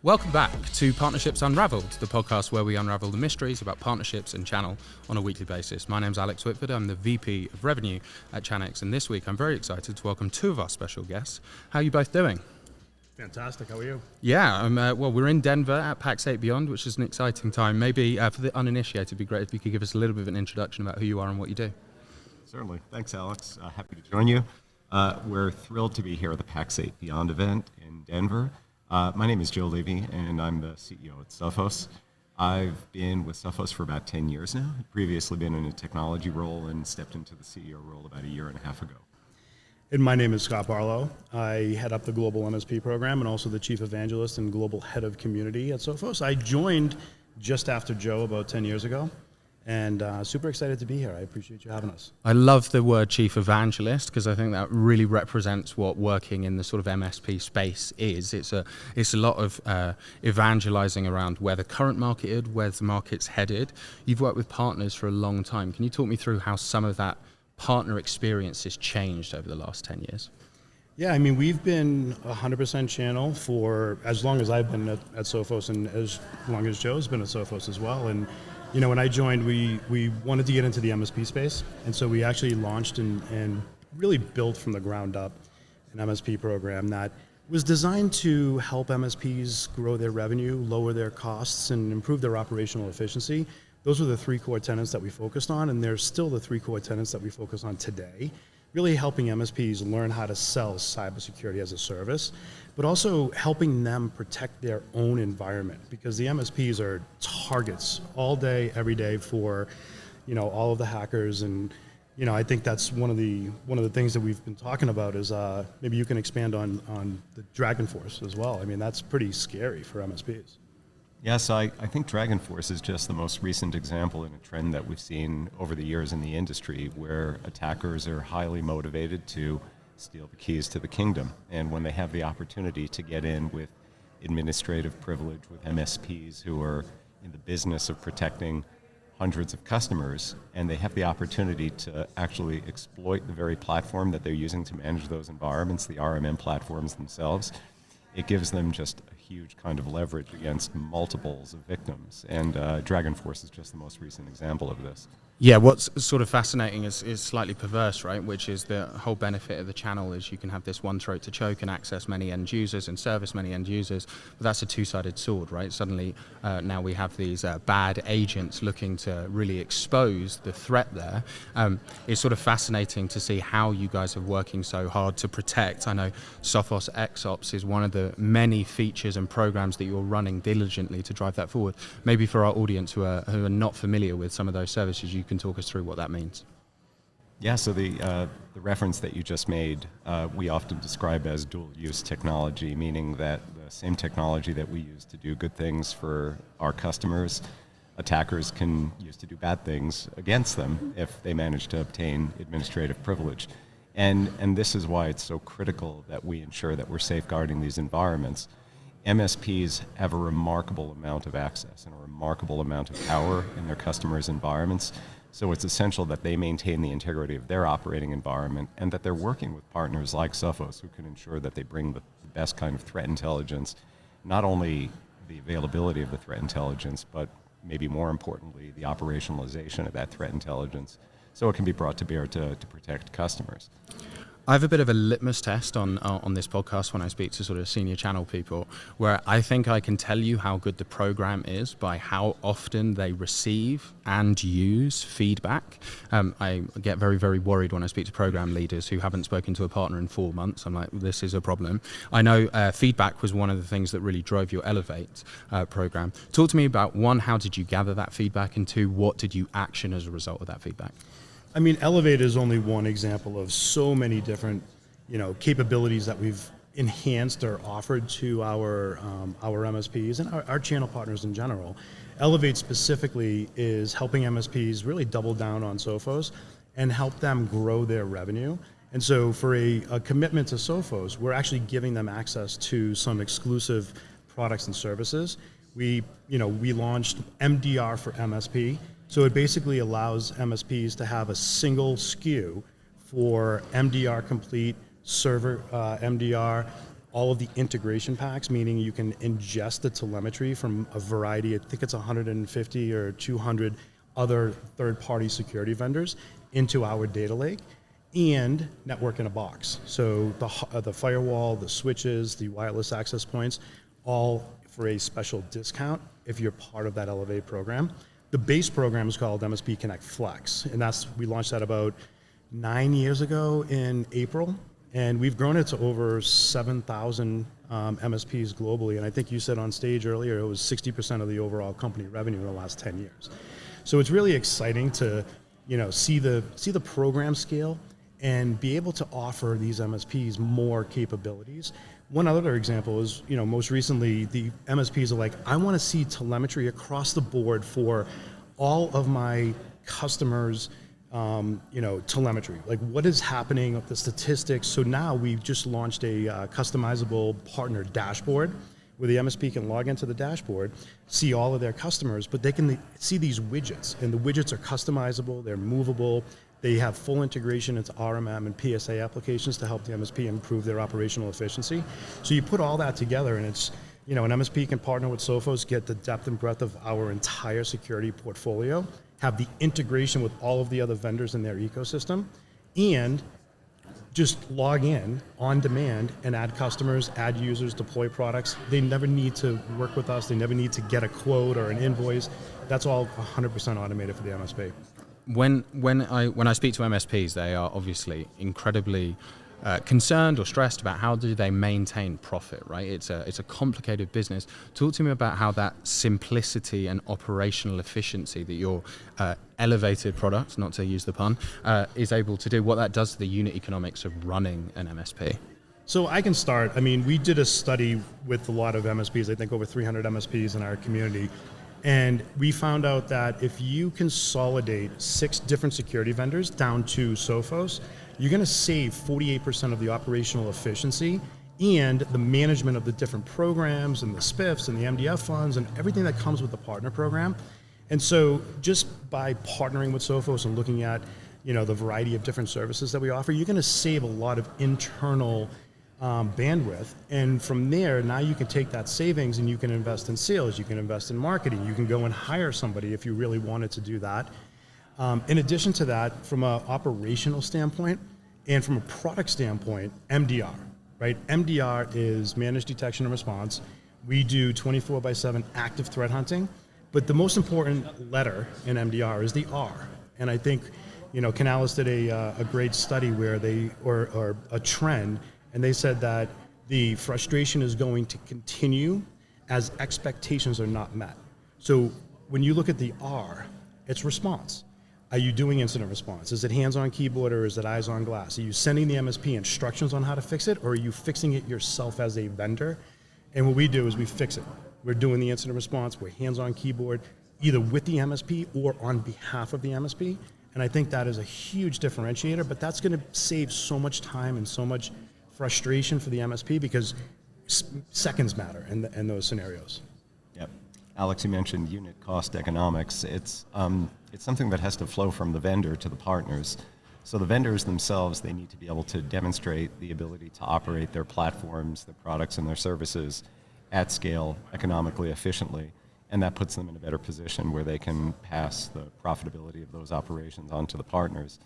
Welcome back to Partnerships Unraveled, the podcast where we unravel the mysteries about partnerships and channel on a weekly basis. My name's Alex Whitford. I'm the VP of Revenue at Chanex, and this week I'm very excited to welcome two of our special guests. How are you both doing? Fantastic. How are you? Yeah, well, we're in Denver at Pax8 Beyond, which is an exciting time. Maybe for the uninitiated, it'd be great if you could give us a little bit of an introduction about who you are and what you do. Certainly. Thanks, Alex. Happy to join you. We're thrilled to be here at the Pax8 Beyond event in Denver. My name is Joe Levy, and I'm the CEO at Sophos. I've been with Sophos for about 10 years now. I've previously been in a technology role and stepped into the CEO role about a year and a half ago. And my name is Scott Barlow. I head up the global MSP program and also the chief evangelist and global head of community at Sophos. I joined just after Joe about 10 years ago. And super excited to be here. I appreciate you having us. I love the word chief evangelist because I think that really represents what working in the sort of MSP space is. It's a lot of evangelizing around where the current market is, where the market's headed. You've worked with partners for a long time. Can you talk me through how some of that partner experience has changed over the last 10 years? Yeah, I mean, we've been 100% channel for as long as I've been at Sophos and as long as Joe's been at Sophos as well. And you know, when I joined, we wanted to get into the MSP space, and so we actually launched and really built from the ground up an MSP program that was designed to help MSPs grow their revenue, lower their costs, and improve their operational efficiency. Those were the three core tenets that we focused on, and they're still the three core tenets that we focus on today, really helping MSPs learn how to sell cybersecurity as a service, but also helping them protect their own environment, because the MSPs are targets all day, every day for, you know, all of the hackers. And you know, I think that's one of the things that we've been talking about is maybe you can expand on the Dragon Force as well. I mean, that's pretty scary for MSPs. Yes, I think Dragon Force is just the most recent example in a trend that we've seen over the years in the industry where attackers are highly motivated to steal the keys to the kingdom. And when they have the opportunity to get in with administrative privilege with MSPs who are in the business of protecting hundreds of customers, and they have the opportunity to actually exploit the very platform that they're using to manage those environments, the RMM platforms themselves, it gives them just a huge kind of leverage against multiples of victims. And Dragon Force is just the most recent example of this. Yeah, what's sort of fascinating is slightly perverse, right? Which is the whole benefit of the channel is you can have this one throat to choke and access many end users and service many end users. But that's a two-sided sword, right? Suddenly now we have these bad agents looking to really expose the threat there. It's sort of fascinating to see how you guys are working so hard to protect. I know Sophos XOps is one of the many features and programs that you're running diligently to drive that forward. Maybe for our audience who are not familiar with some of those services, you can talk us through what that means. Yeah, so the reference that you just made, we often describe as dual-use technology, meaning that the same technology that we use to do good things for our customers, attackers can use to do bad things against them if they manage to obtain administrative privilege. And this is why it's so critical that we ensure that we're safeguarding these environments. MSPs have a remarkable amount of access and a remarkable amount of power in their customers' environments. So it's essential that they maintain the integrity of their operating environment and that they're working with partners like Sophos who can ensure that they bring the best kind of threat intelligence, not only the availability of the threat intelligence, but maybe more importantly, the operationalization of that threat intelligence so it can be brought to bear to protect customers. I have a bit of a litmus test on this podcast when I speak to sort of senior channel people, where I think I can tell you how good the program is by how often they receive and use feedback. I get very, very worried when I speak to program leaders who haven't spoken to a partner in 4 months. I'm like, this is a problem. I know feedback was one of the things that really drove your Elevate program. Talk to me about, one, how did you gather that feedback, and two, what did you action as a result of that feedback? I mean, Elevate is only one example of so many different, you know, capabilities that we've enhanced or offered to our MSPs and our channel partners in general. Elevate specifically is helping MSPs really double down on Sophos and help them grow their revenue. And so for a commitment to Sophos, we're actually giving them access to some exclusive products and services. We launched MDR for MSP. So it basically allows MSPs to have a single SKU for MDR complete, server MDR, all of the integration packs, meaning you can ingest the telemetry from a variety, I think it's 150 or 200 other third-party security vendors into our data lake, and network in a box. So the firewall, the switches, the wireless access points, all for a special discount if you're part of that Elevate program. The base program is called MSP Connect Flex, and we launched that about 9 years ago in April, and we've grown it to over 7,000 MSPs globally. And I think you said on stage earlier it was 60% of the overall company revenue in the last 10 years. So it's really exciting to see the program scale and be able to offer these MSPs more capabilities. One other example is, most recently the MSPs are like, I want to see telemetry across the board for all of my customers' telemetry, like what is happening with the statistics. So now we've just launched a customizable partner dashboard where the MSP can log into the dashboard, see all of their customers, but they can see these widgets, and the widgets are customizable, they're movable, they have full integration into RMM and PSA applications to help the MSP improve their operational efficiency. So you put all that together, and it's, an MSP can partner with Sophos, get the depth and breadth of our entire security portfolio, have the integration with all of the other vendors in their ecosystem, and just log in on demand and add customers, add users, deploy products. They never need to work with us. They never need to get a quote or an invoice. That's all 100% automated for the MSP. When I speak to MSPs, they are obviously incredibly concerned or stressed about how do they maintain profit, right? It's a complicated business. Talk to me about how that simplicity and operational efficiency that your elevated product, not to use the pun, is able to do, what that does to the unit economics of running an MSP. So I can start. I mean, we did a study with a lot of MSPs, I think over 300 MSPs in our community, and we found out that if you consolidate 6 different security vendors down to Sophos, you're going to save 48% of the operational efficiency and the management of the different programs and the SPIFs and the MDF funds and everything that comes with the partner program. And so just by partnering with Sophos and looking at the variety of different services that we offer, you're going to save a lot of internal bandwidth. And from there, now you can take that savings and you can invest in sales, you can invest in marketing, you can go and hire somebody if you really wanted to do that. In addition to that, from an operational standpoint and from a product standpoint, MDR, right? MDR is managed detection and response. We do 24/7 active threat hunting, but the most important letter in MDR is the R. And I think, Canalys did a great study where or a trend, and they said that the frustration is going to continue as expectations are not met. So when you look at the R, it's response. Are you doing incident response? Is it hands-on keyboard or is it eyes on glass? Are you sending the MSP instructions on how to fix it, or are you fixing it yourself as a vendor? And what we do is we fix it. We're doing the incident response, we're hands-on keyboard, either with the MSP or on behalf of the MSP. And I think that is a huge differentiator, but that's going to save so much time and so much frustration for the MSP because seconds matter in those scenarios. Yep. Alex, you mentioned unit cost economics. It's something that has to flow from the vendor to the partners. So the vendors themselves, they need to be able to demonstrate the ability to operate their platforms, their products, and their services at scale, economically, efficiently, and that puts them in a better position where they can pass the profitability of those operations on to the partners.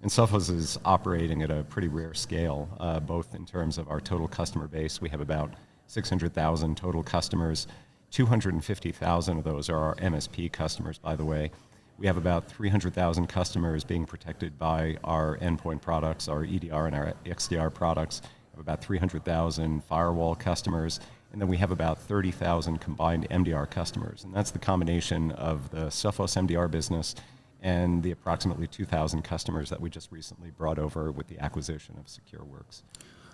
And Sophos is operating at a pretty rare scale, both in terms of our total customer base. We have about 600,000 total customers. 250,000 of those are our MSP customers, by the way. We have about 300,000 customers being protected by our endpoint products, our EDR and our XDR products. We have about 300,000 firewall customers. And then we have about 30,000 combined MDR customers. And that's the combination of the Sophos MDR business and the approximately 2,000 customers that we just recently brought over with the acquisition of SecureWorks.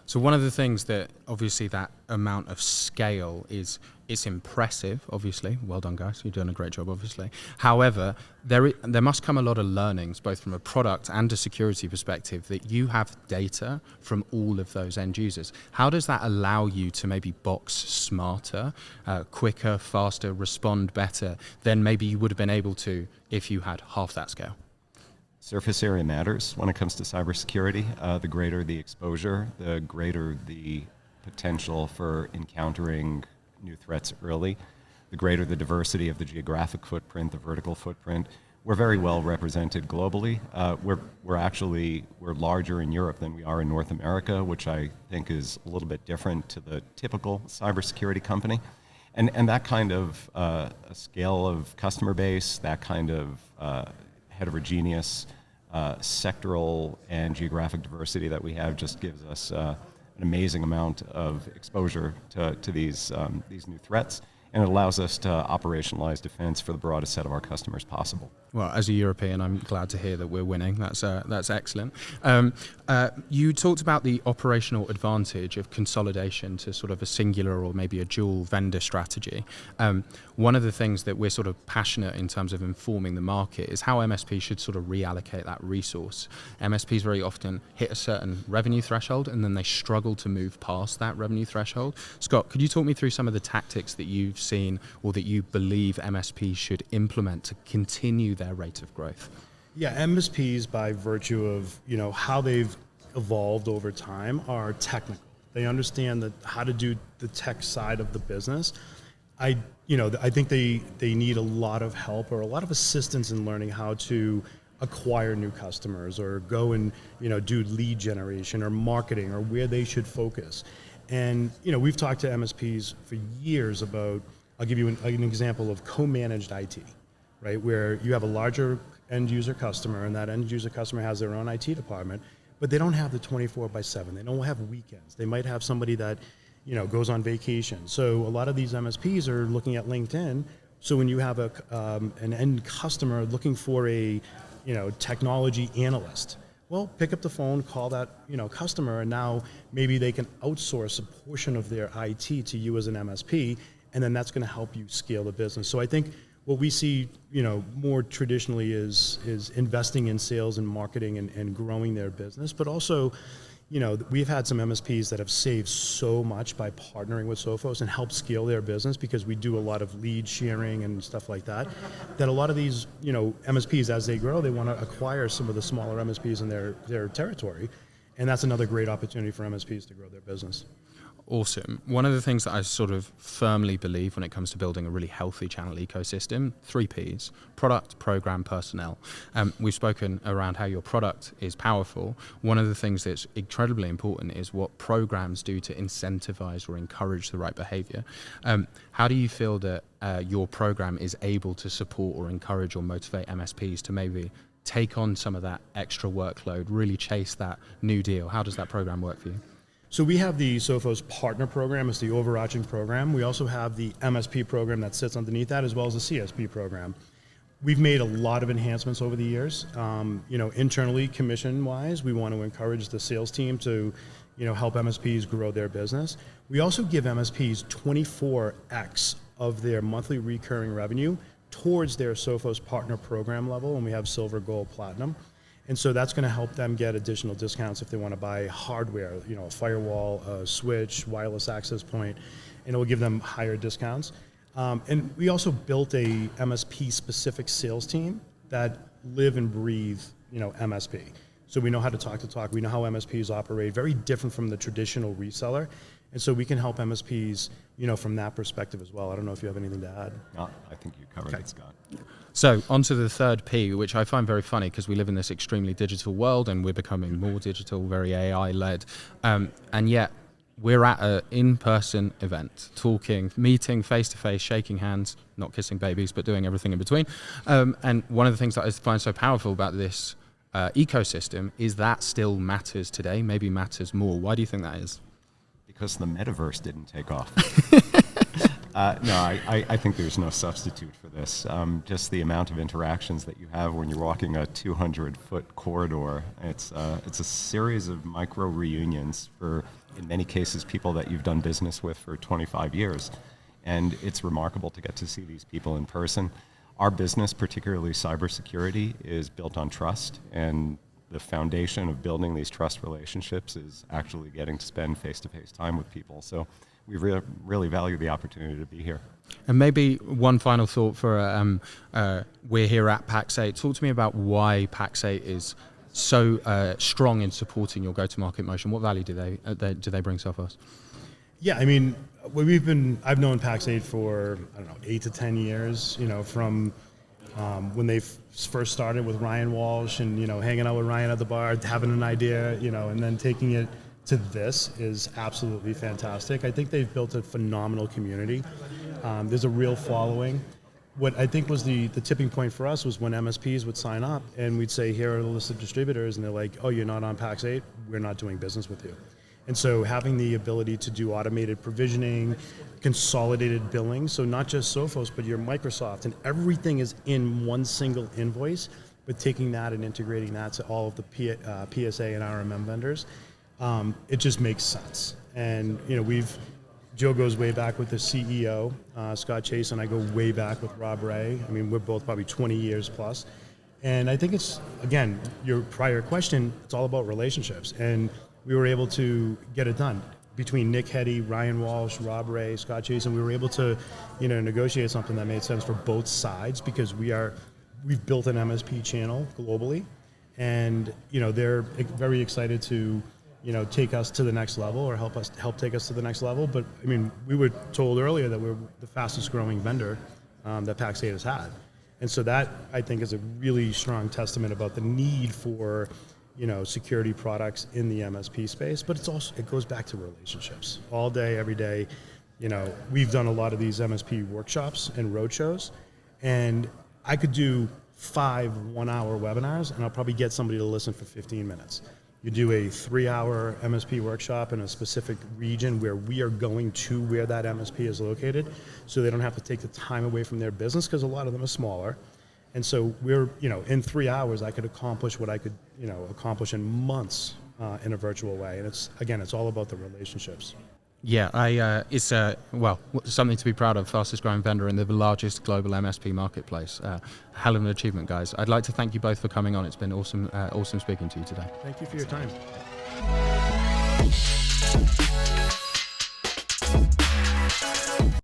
So one of the things that obviously that amount of scale is, it's impressive, obviously. Well done, guys. You're doing a great job, obviously. However, there must come a lot of learnings, both from a product and a security perspective, that you have data from all of those end users. How does that allow you to maybe box smarter, quicker, faster, respond better than maybe you would have been able to if you had half that scale? Surface area matters when it comes to cybersecurity. The greater the exposure, the greater the potential for encountering new threats early. The greater the diversity of the geographic footprint, the vertical footprint. We're very well represented globally. We're larger in Europe than we are in North America, which I think is a little bit different to the typical cybersecurity company. And that kind of a scale of customer base, that kind of heterogeneous sectoral and geographic diversity that we have just gives us an amazing amount of exposure to these new threats. And it allows us to operationalize defense for the broadest set of our customers possible. Well, as a European, I'm glad to hear that we're winning. That's excellent. You talked about the operational advantage of consolidation to sort of a singular or maybe a dual vendor strategy. One of the things that we're sort of passionate in terms of informing the market is how MSPs should sort of reallocate that resource. MSPs very often hit a certain revenue threshold and then they struggle to move past that revenue threshold. Scott, could you talk me through some of the tactics that you've seen or that you believe MSPs should implement to continue their rate of growth? Yeah, MSPs, by virtue of how they've evolved over time, are technical. They understand how to do the tech side of the business. I think they need a lot of help or a lot of assistance in learning how to acquire new customers or go and do lead generation or marketing or where they should focus. And we've talked to MSPs for years about. I'll give you an example of co-managed IT, right? Where you have a larger end user customer and that end user customer has their own IT department, but they don't have the 24/7. They don't have weekends. They might have somebody that, goes on vacation. So a lot of these MSPs are looking at LinkedIn. So when you have an end customer looking for a, technology analyst, well, pick up the phone, call that, customer, and now maybe they can outsource a portion of their IT to you as an MSP. And then that's going to help you scale the business. So I think what we see, more traditionally is investing in sales and marketing and growing their business. But also, we've had some MSPs that have saved so much by partnering with Sophos and helped scale their business because we do a lot of lead sharing and stuff like that. That a lot of these, MSPs, as they grow, they want to acquire some of the smaller MSPs in their territory. And that's another great opportunity for MSPs to grow their business. Awesome. One of the things that I sort of firmly believe when it comes to building a really healthy channel ecosystem, 3 Ps, product, program, personnel. We've spoken around how your product is powerful. One of the things that's incredibly important is what programs do to incentivize or encourage the right behavior. How do you feel that your program is able to support or encourage or motivate MSPs to maybe take on some of that extra workload, really chase that new deal? How does that program work for you? So we have the Sophos Partner Program. It's the overarching program. We also have the MSP program that sits underneath that, as well as the CSP program. We've made a lot of enhancements over the years. Internally, commission-wise, we want to encourage the sales team to, help MSPs grow their business. We also give MSPs 24x of their monthly recurring revenue towards their Sophos Partner Program level, and we have Silver, Gold, Platinum. And so that's going to help them get additional discounts if they want to buy hardware, a firewall, a switch, wireless access point, and it will give them higher discounts. And we also built a MSP-specific sales team that live and breathe, MSP. So we know how to talk. We know how MSPs operate, very different from the traditional reseller. And so we can help MSPs, from that perspective as well. I don't know if you have anything to add. No, I think you covered it, Scott. So onto the third P, which I find very funny because we live in this extremely digital world and we're becoming more digital, very AI-led. And yet we're at an in-person event, talking, meeting face-to-face, shaking hands, not kissing babies, but doing everything in between. And one of the things that I find so powerful about this ecosystem is that still matters today, maybe matters more. Why do you think that is? Because the metaverse didn't take off. I think there's no substitute for this. Just the amount of interactions that you have when you're walking a 200-foot corridor. It's a series of micro reunions for, in many cases, people that you've done business with for 25 years. And it's remarkable to get to see these people in person. Our business, particularly cybersecurity, is built on trust, and the foundation of building these trust relationships is actually getting to spend face-to-face time with people. So we really value the opportunity to be here. And maybe one final thought for we're here at Pax8. Talk to me about why Pax8 is so strong in supporting your go-to-market motion. What value do they bring Sophos? Yeah, I mean, I've known Pax8 for, I don't know, 8 to 10 years, from when they first started with Ryan Walsh and, hanging out with Ryan at the bar, having an idea, and then taking it to this is absolutely fantastic. I think they've built a phenomenal community. There's a real following. What I think was the tipping point for us was when MSPs would sign up and we'd say, here are the list of distributors, and they're like, oh, you're not on Pax8, we're not doing business with you. And so having the ability to do automated provisioning, consolidated billing, so not just Sophos, but your Microsoft, and everything is in one single invoice, but taking that and integrating that to all of the PSA and RMM vendors, it just makes sense. And Joe goes way back with the CEO, Scott Chase, and I go way back with Rob Ray. I mean, we're both probably 20 years plus. And I think it's, again, your prior question, it's all about relationships. And we were able to get it done between Nick Hetty, Ryan Walsh, Rob Ray, Scott Chase, and we were able to, negotiate something that made sense for both sides because we've built an MSP channel globally, and they're very excited to take us to the next level or help take us to the next level. But I mean, we were told earlier that we're the fastest growing vendor that Pax8 has had, and so that I think is a really strong testament about the need for security products in the MSP space. But it goes back to relationships all day, every day. We've done a lot of these MSP workshops and roadshows, and I could do 5 one-hour webinars, and I'll probably get somebody to listen for 15 minutes. You do a 3-hour MSP workshop in a specific region where we are going to where that MSP is located, so they don't have to take the time away from their business, because a lot of them are smaller. And so we're, in 3 hours, I could accomplish what I could, accomplish in months in a virtual way. And it's all about the relationships. Yeah, it's something to be proud of. Fastest growing vendor in the largest global MSP marketplace. Hell of an achievement, guys. I'd like to thank you both for coming on. It's been awesome speaking to you today. Thank you for your time.